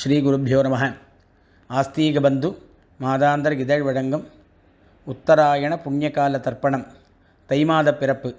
ஸ்ரீ குருப்யோ நம. ஆஸ்தீகபந்து மாதாந்தர் இதழ் வழங்கும் உத்தராயண புண்ணியகால தர்ப்பணம் தை மாத பிறப்பு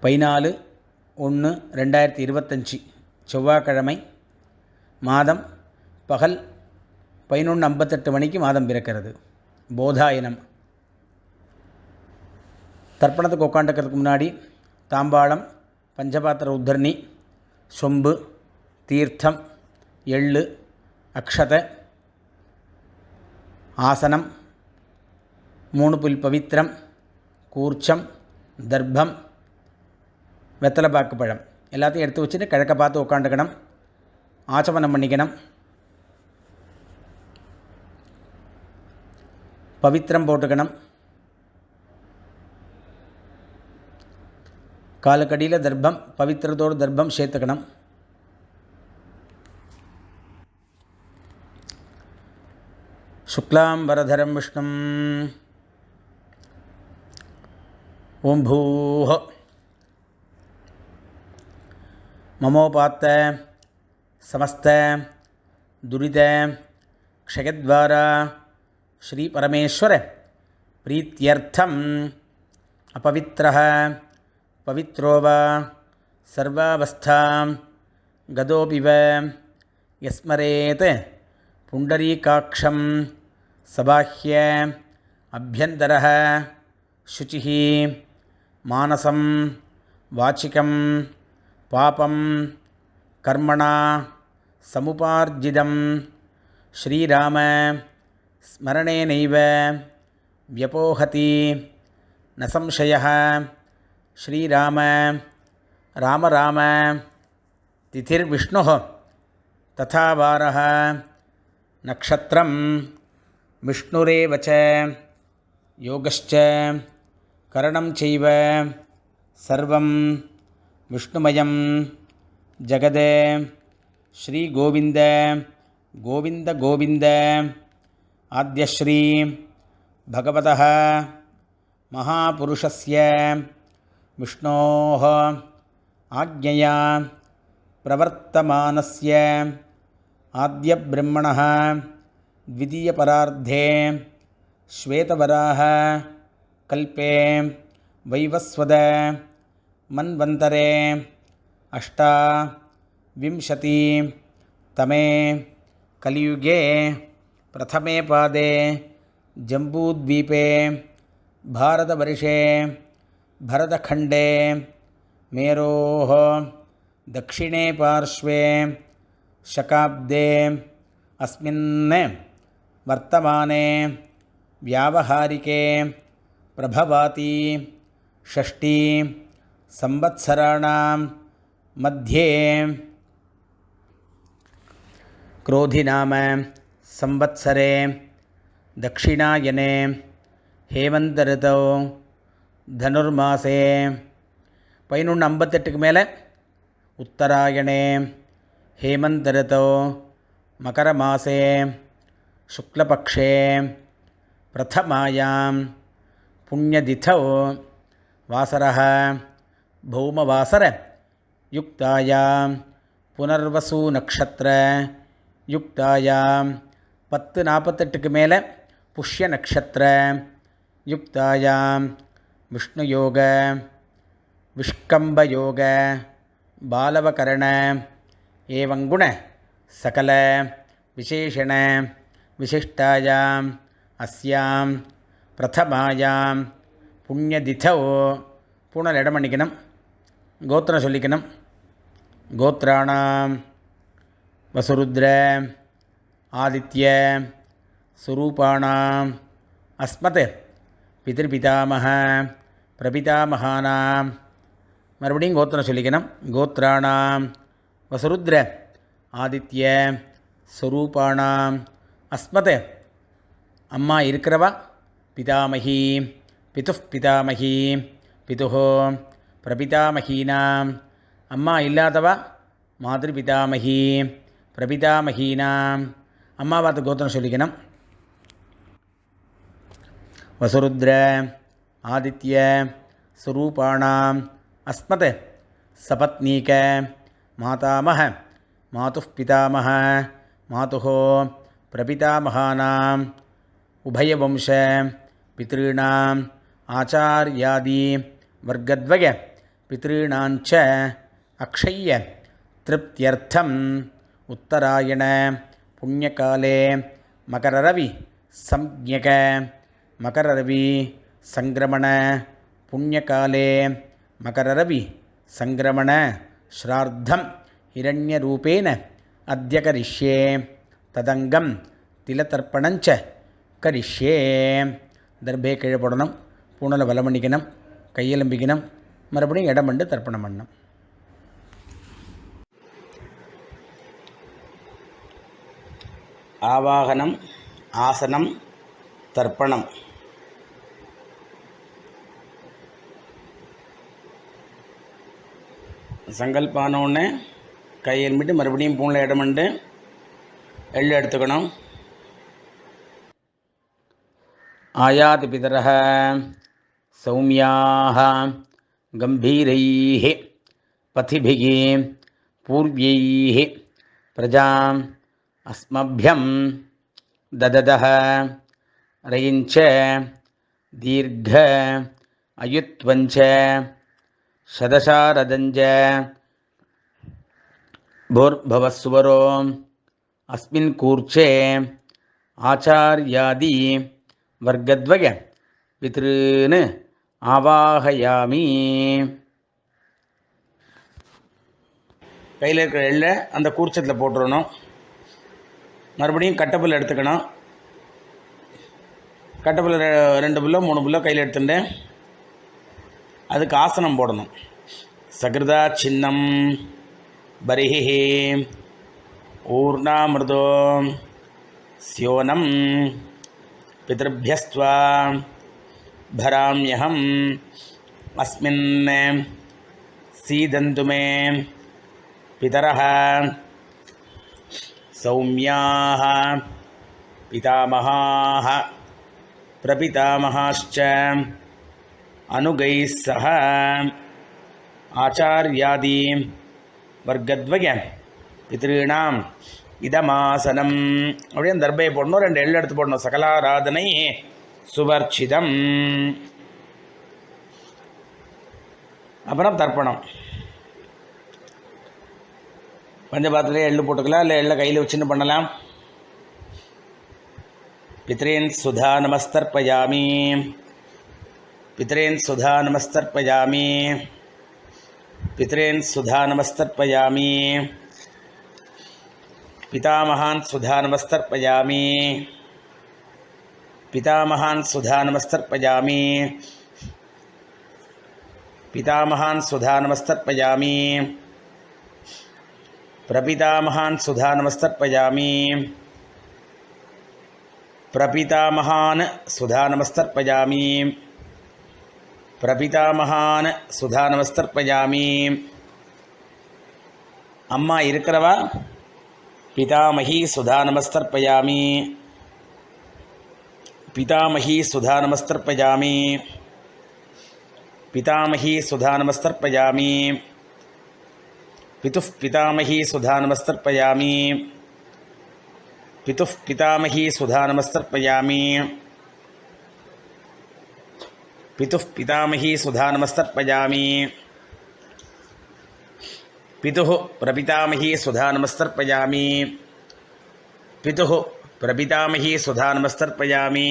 14/1/2025 செவ்வாய்க்கிழமை. மாதம் பகல் 11:58 மணிக்கு மாதம் பிறக்கிறது. போதாயனம். தர்ப்பணத்துக்கு உட்காந்துக்கிறதுக்கு முன்னாடி தாம்பாளம், பஞ்சபாத்திர உத்தரணி, சொம்பு, தீர்த்தம், எள்ளு, அக்ஷதை, ஆசனம், 3 புல் பவித்திரம், கூர்ச்சம், தர்ப்பம், வெத்தலைப்பாக்கு பழம் எல்லாத்தையும் எடுத்து வச்சுட்டு கிழக்க பார்த்து உட்காந்துக்கணும். ஆச்சமனம் பண்ணிக்கணும். பவித்திரம் போட்டுக்கணும். காலுக்கடியில் தர்ப்பம், பவித்திரத்தோடு தர்ப்பம் சேர்த்துக்கணும். சுக்லாம் வரதரம் விஷ்ணும். ஓம் பூஹ மமோபாத்த சமஸ்த துரித க்ஷயத்வாரா ஸ்ரீ பரமேஸ்வர பிரீத்யர்த்தம் அபவித்ரஹ பவித்ரோவா சர்வாவஸ்தாம் கதோபிவ யஸ்மரேத் புண்டரீகாக்ஷம் சபாஹ்ய அப்யந்தரஹ சுச்சிஹ மானசம் வாச்சிகம் பாபம் கர்மணா சமுபார்ஜிதம் ஸ்ரீராம ஸ்மரணேனைவ வ்யபோஹதி ந சம்சயः. ஸ்ரீராம ராம ராம திதிர்விஷ்ணுः ததா வாரः நக்ஷத்ரம் விஷ்ணுரேவ ச யோகஸ்ச கரணம் சைவ சர்வம் விஷ்ணுமயம் ஜகதே. ஸ்ரீ கோவிந்த கோவிந்த கோவிந்த ஆத்யஸ்ரீ பகவதः மகாபுருஷஸ்ய விஷ்ணோः ஆக்ஞயா பிரவர்த்தமானஸ்ய ஆத்யப்ரம்மணः த்விதீயபரார்த்தே ஸ்வேதவராஹ கல்பே வைவஸ்வத மன்வந்தரே அஷ்டாவிம்சதி தமே கலியுகே பிரதமே பாதே ஜம்பூத்வீபே பாரதவர்ஷே பரதखण्डे மேரோः दक्षिणे पार्श्वे शकाब्दे अस्मिन् वर्तमाने व्यावहारिके प्रभवाति षष्ठी संवत्सराणां मध्ये क्रोधिनाम संवत्सरे दक्षिणायने हेमंत ऋतौ धनुर्मासे 11:58 மேலே உத்தராயணே हेमंत ऋतौ मकरमासे शुक्लपक्षे प्रथमायां पुण्यतिथौ वासरः भौमवासर युक्तायां पुनर्वसु नक्षत्र युक्तायां 10:48 மேலே पुष्य नक्षत्र युक्तायां विष्णुयोग विष्कम्भयोग बालवकरण एवं गुण सकल विशेषण विशिष्टायाम् अस्यां प्रथमायां पुण्यतिथौ पूर्णलिडमण्णिकनं गोत्रं सोल्लिकनं गोत्राणां वसुरुद्र आदित्य स्वरूपाणाम् अस्मत् पितृपितामह प्रपितामहानां மறுபடியும் கோத்திரம் சொல்லிக்கணும். கோத்ராணாம் வசுருத்ர ஆதித்ய ஸ்வரூபாணாம் அஸ்மத் அம்மா இருக்கிறவா பிதாமகி பிதுः பிதாமகி பிதுः பிரபிதாமகீனாம் அம்மா இல்லாதவா மாதிருபிதாமகி பிரபிதாமகீனாம் அம்மா பார்த்து கோத்திரம் சொல்லிக்கணும். வசுருத்ர ஆதித்ய स्वरूपाणाम् अस्मत् सपत्नीक मातामह मातुः पितामह मातुः प्रपितामहानाम् उभयवंश पितॄणाम् आचार्यादि वर्गद्वय पितॄणाञ्च अक्षय्य तृप्त्यर्थम् उत्तरायण पुण्यकाले मकररवि संज्ञक मकररवि संक्रमण पुण्यकाले मकररवि संक्रमण श्राद्धं हिरण्यरूपेण अद्य करिष्ये तदंगम तिलतर्पणञ्च करिष्ये दर्भे कीழே போடணும் பூணல வலம் பண்ணிக்கணும் கையெலும்பிக்கணும் மறுபடியும் இடம் பண்ணி தர்ப்பணம் பண்ணணும் ஆவாகனம் ஆசனம் தர்ப்பணம் சங்கல்பானோன்னு கை எலும்பிட்டு மறுபடியும் பூணில் இடம் பண்ணி எள்ளு எடுத்துக்கணும் ஆயாதி பிதரஹ சௌமியாஹ கம்பீரைஹ பதிபிஹ பூர்வைஹ பிரஜாம் அஸ்மப்யம் தததஹ ரயிஞ்ச தீர்க்க அயுத்வஞ்ச சதசாரதஞ்ச भूर्भवस्वरो अस्मिन् कूर्चे आचार्यादि वर्गद्वय पितॄन् आवाहयामि கையில் இருக்கிற எள்ளை அந்த கூர்ச்சத்தில் போட்டுடணும் மறுபடியும் கட்டப்புல் எடுத்துக்கணும் கட்டப்புல் 2 புல்லோ 3 புல்லோ கையில் எடுத்துட்டு அதுக்கு ஆசனம் போடணும் சகிருதா சின்னம் बरिः ऊर्णामृतो स्योनं पितृभ्यस्त्वा भराम्यहम् अस्मिन् सीदन्तु मे पितरः सौम्याः पितामहाः प्रपितामहाश्च अनुगैः सह आचार्यादि वर्गद्वय पितॄणाम இதமாசனம் அப்படியே தர்பையை போடணும் 2 எள்ளு எடுத்து போடணும் சகலாராதனை சுவர்ச்சிதம் அப்புறம் தர்ப்பணம் பஞ்சபாத்திரத்திலே எள்ளு போட்டுக்கலாம் இல்லை எள்ளை கையில் வச்சுன்னு பண்ணலாம் பித்ரேன் சுதா நமஸ்தர்ப்பயாமி पितरेन् सुधा नमस्तर्पयामि पितरेन् सुधा नमस्तर्पयामि पितामहान् सुधा नमस्तर्पयामि पितामहान् सुधा नमस्तर्पयामि पितामहान् सुधा नमस्तर्पयामि प्रपितामहान् सुधा नमस्तर्पयामि प्रपितामहान् सुधा नमस्तर्पयामि प्रपितामहान् सुधा नमस्तर्पयामि अम्मा इरुक्करवा पितामही सुधा नमस्तर्पयामि पितामही सुधा नमस्तर्पयामि पितामही सुधा नमस्तर्पयामि पितुः पितामही सुधा नमस्तर्पयामि पितुः पितामही सुधा नमस्तर्पयामि पितुः पितामही सुधा नमस्तर्पयामि पितुः प्रपितामही सुधा नमस्तर्पयामि पितुः प्रपितामही सुधा नमस्तर्पयामि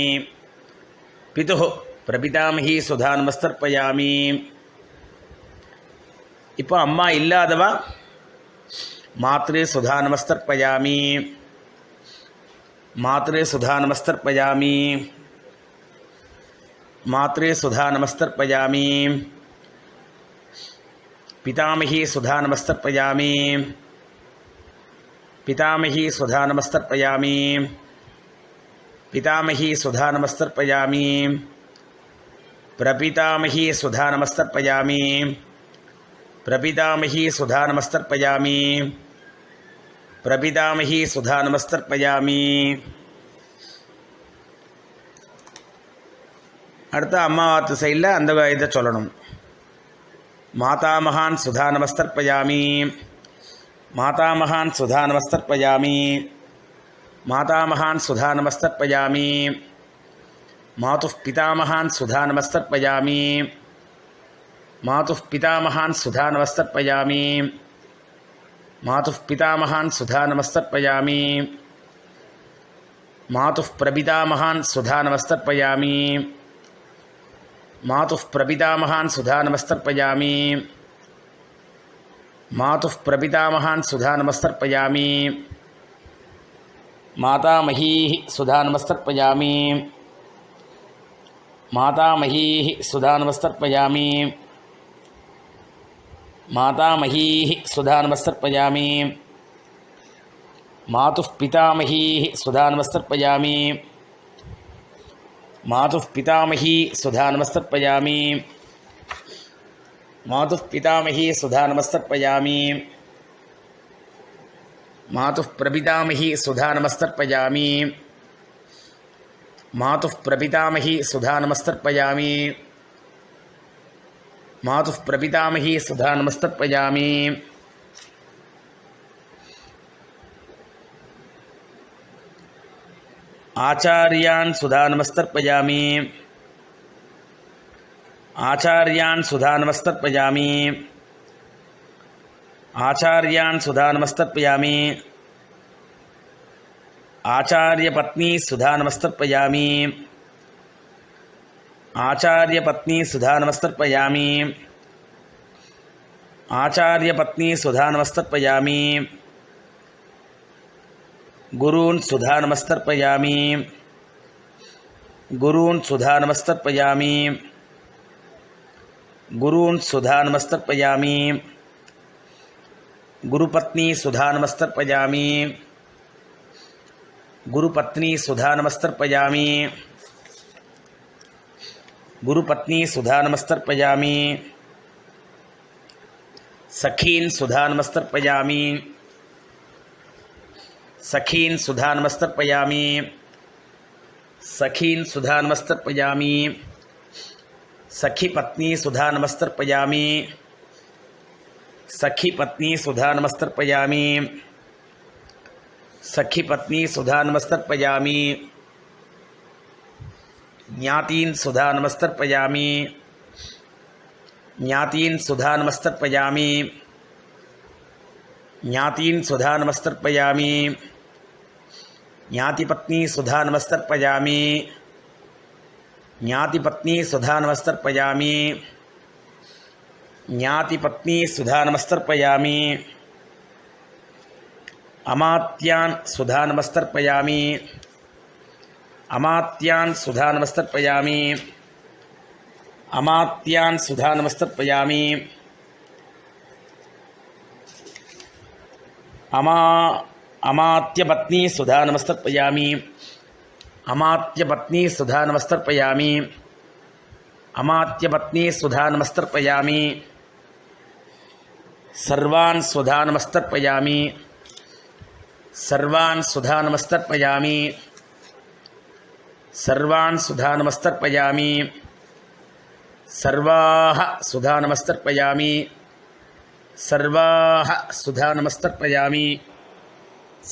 पितुः प्रपितामही सुधा नमस्तर्पयामि இப்போ அம்மா இல்லாதவா மாத்ரு சுதா நமஸ்தர்ப்பயாமி मातृ सुधा नमस्तर्पयामि मातृ सुधा नमस्तर्पयामि पितामही सुधा नमस्तर्पयामि पितामही सुधा नमस्तर्पयामि पितामही सुधा नमस्तर्पयामि प्रपितामही सुधा नमस्तर्पयामि प्रपितामही सुधा नमस्तर्पयामि प्रपितामही सुधा नमस्तर्पयामि அடுத்து அம்மாவாத்து சைடில் அந்த இதை சொல்லணும் மாதாமகான் சுதா நமஸ்தர்ப்பயாமி मातामहान् सुधानमस्तर्पयामि मातामहान् सुधानमस्तर्पयामि मातुः पितामहान् सुधानमस्तर्पयामि मातुः पितामहान् सुधानमस्तर्पयामि मातुः पितामहान् सुधानमस्तर्पयामि मातुः प्रपितामहान् सुधानमस्तर्पयामि मातुः प्रपितामहान् सुधानमस्तर्पयामि मातुः प्रपितामहान् सुधानमस्तर्पयामि मातामहीः सुधानमस्तर्पयामि मातामहीः सुधानमस्तर्पयामि मातामहीः सुधानमस्तर्पयामि मातुः पितामहीः सुधानमस्तर्पयामि मातुः पितामही सुधानमस्तर्पयामि मातुः पितामही सुधानमस्तर्पयामि मातुः प्रपितामही सुधानमस्तर्पयामि मातुः प्रपितामही सुधानमस्तर्पयामि मातुः प्रपितामही सुधानमस्तर्पयामि आचार्यान् सुधानमस्तर्पयामि आचार्यान् सुधानमस्तर्पयामि आचार्यान् सुधानमस्तर्पयामि आचार्यपत्नी सुधानमस्तर्पयामि आचार्यपत्नी सुधानमस्तर्पयामि आचार्यपत्नी सुधानमस्तर्पयामि गुरून् सुधानमस्तर्पयामि गुरून् सुधानमस्तर्पयामि गुरून् सुधानमस्तर्पयामि गुरुपत्नी सुधानमस्तर्पयामि गुरुपत्नी सुधानमस्तर्पयामि गुरुपत्नी सुधानमस्तर्पयामि सखीन् सुधानमस्तर्पयामि सखीन् सुधानमस्तर्पयामि सखीन् सुधानमस्तर्पयामि सखीपत्नी सुधानमस्तर्पयामि सखीपत्नी सुधानमस्तर्पयामि सखीपत्नी सुधानमस्तर्पयामि ज्ञातीन् सुधानमस्तर्पयामि ज्ञातीन् सुधानमस्तर्पयामि ज्ञातीन् सुधानमस्तर्पयामि ज्ञातिपत्नी सुधानमस्तर्पयामि ज्ञातिपत्नी सुधानमस्तर्पयामि ज्ञातिपत्नी सुधानमस्तर्पयामि अमात्यान् सुधानमस्तर्पयामि अमात्यान् सुधानमस्तर्पयामि अमात्यान् सुधानमस्तर्पयामि अमात्यपत्नी सुधानमस्तर्पयामि अमात्यपत्नी सुधानमस्तर्पयामि अमात्यपत्नी सुधानमस्तर्पयामि सर्वान् सुधानमस्तर्पयामि सर्वान् सुधानमस्तर्पयामि सर्वान् सुधानमस्तर्पयामि सर्वाः सुधानमस्तर्पयामि सर्वाः सुधानमस्तर्पयामि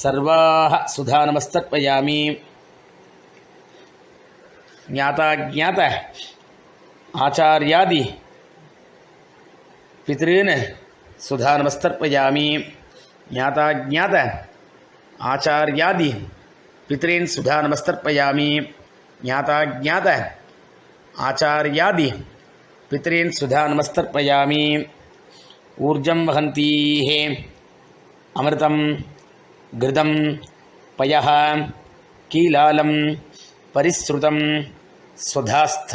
सर्वाः सुधानमस्तर्पयामि ज्ञाताज्ञात आचार्यादि पितॄन् सुधानमस्तर्पयामि ज्ञाताज्ञात आचार्यादि पितॄन् सुधानमस्तर्पयामि ज्ञाताज्ञात आचार्यादि पितॄन् सुधानमस्तर्पयामि ऊर्जं वहन्तीः अमृतं घृतं पयः कीलालं परिश्रुतं स्वधास्थ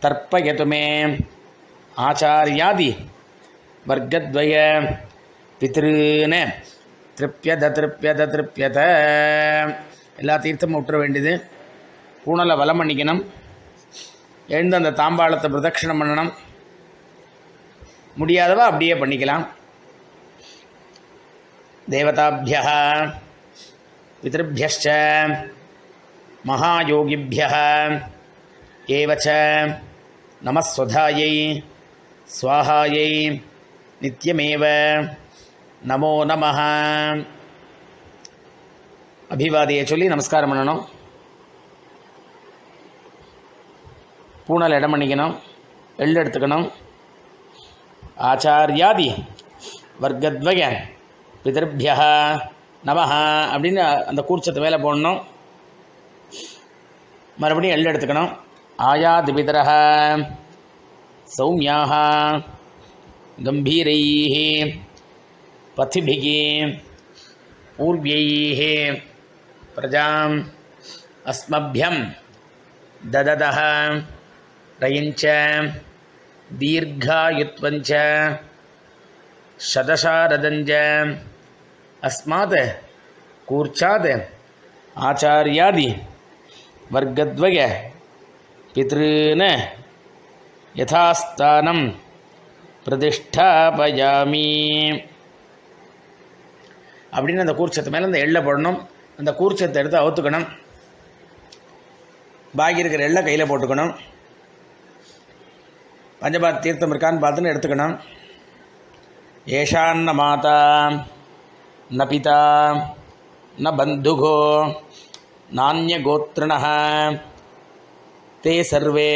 तर्पयतु मे आचार्यादि वर्गद्वय पितॄन् திருப்பியத எல்லா தீர்த்தமும் விட்டுற வேண்டியது. பூணலை வலம் பண்ணிக்கணும். எழுந்து அந்த தாம்பாளத்தை பிரதட்சணம் பண்ணணும். முடியாதவா அப்படியே பண்ணிக்கலாம். தேவதாபியः பிதృभ्यश्च महायोगिभ्यः एव च नमः स्वधायै स्वाहायै नित्यमेव நமோ நமஹ. அபிவாதியை சொல்லி நமஸ்காரம் பண்ணணும். பூனல் இடம் பண்ணிக்கணும். எள்ளு எடுத்துக்கணும். ஆச்சாரியாதி வர்க்கத்வய பிதர்பிய நமஹ அப்படின்னு அந்த கூர்ச்சத்தை மேலே போடணும். மறுபடியும் எள்ளு எடுத்துக்கணும். ஆயாதி பிதரஹ சௌமியாக கம்பீரைः பதிபிः பூர்வைः பிரஜாம் அஸ்மभ्यं ददतः रयञ्च दीर्घायुत्वञ्च शतशारदञ्च अस्मात् कूर्चात् आचार्यादि वर्गद्वय पितॄन् यथास्थानं பிரதிஷ்டாபயாமி அப்படின்னு அந்த கூர்ச்சத்து மேலே அந்த எள்ளை போடணும். அந்த கூர்ச்சத்தை எடுத்து அவுத்துக்கணும். பாக்கி இருக்கிற எள்ளை கையில் போட்டுக்கணும். பஞ்சபாத் தீர்த்தம் இருக்கான்னு பார்த்துன்னு எடுத்துக்கணும். ஏஷான்ன மாதா ந பிதா ந பந்துகோ நானிய கோத்ரிணः தே சர்வே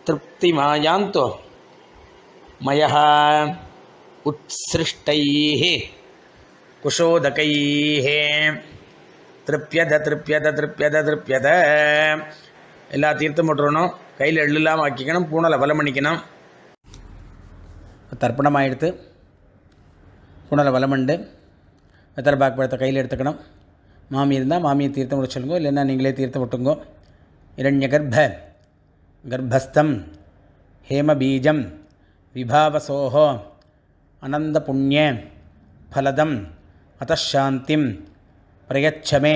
திருப்திமாயாந்தோ மயः உத்ஸ்ருஷ்டைः குஷோதகைः திருப்யத திருப்யத திருப்யத திருப்யத. எல்லா தீர்த்தம் போட்டுறணும். கையில் எள்ளு இல்லாமல் ஆக்கிக்கணும். பூனலை வலம் பண்ணிக்கணும். தர்ப்பணமாக எடுத்து பூனலை வலம் பண்ணிட்டு வெத்தலை பாக்கு பழத்தை கையில் எடுத்துக்கணும். மாமி இருந்தால் மாமியை தீர்த்தம் விட சொல்லுங்க. இல்லைன்னா நீங்களே தீர்த்தம் விட்டுங்கோ. இரண்ய கர்ப்பஸ்தம் ஹேமபீஜம் விபாவசோஹோ அனந்த புண்ணிய ஃபலதம் அத்தசாந்திம் பிரயச்சமே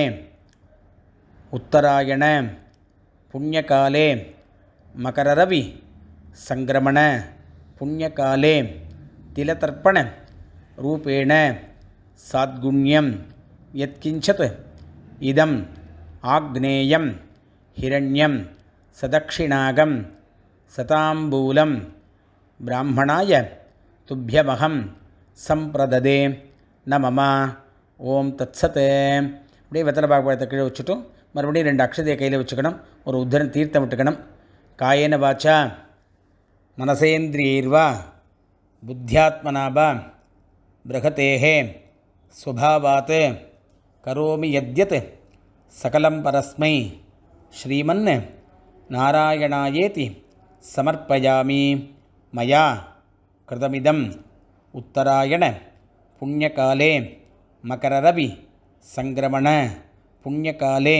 உத்தராயண புண்ணியகாலே மகரரவி சங்கிரமண புண்ணியகாலே திலதர்ப்பண ரூபேண சாத்குண்யம் யத்கிஞ்சத் இதம் ஆக்னேயம் ஹிரண்யம் சதக்ஷிணாகம் சதாம்பூலம் பிராமணாய துப்பியமகம் சம்பிரததே ந மம. ஓம் தத்சத். அப்படியே வெத்தலை பாகத்தை கீழே வச்சுட்டும் மறுபடியும் 2 அக்ஷதையை கையில் வச்சுக்கணும். ஒரு உத்தரன் தீர்த்தம் விட்டுக்கணும். காயேன வாச்சா மனசேந்திரியைர்வா புத்தியாத்மனாபா பிரகதேஹே ஸ்வபாவாத் கரோமி யத்யத் சகலம் பரஸ்மை ஸ்ரீமன் நாராயணாயேதி சமர்ப்பயாமி. மயா கிருதமிதம் உத்தராயண புண்ணியகாலே மகரரவி சங்கிரமண புண்ணியகாலே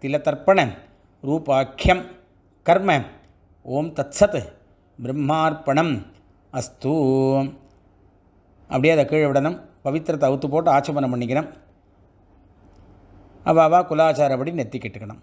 திலதர்ப்பண ரூபாக்கியம் கர்ம. ஓம் தத்சத் பிரம்மார்ப்பணம் அஸ்து. அப்படியே அதை கீழே விடணும். பவித்திரத்தை அவுத்து போட்டு ஆச்சமனம் பண்ணிக்கணும். அவாவா குலாச்சாரப்படி நெத்தி கட்டுக்கணும்.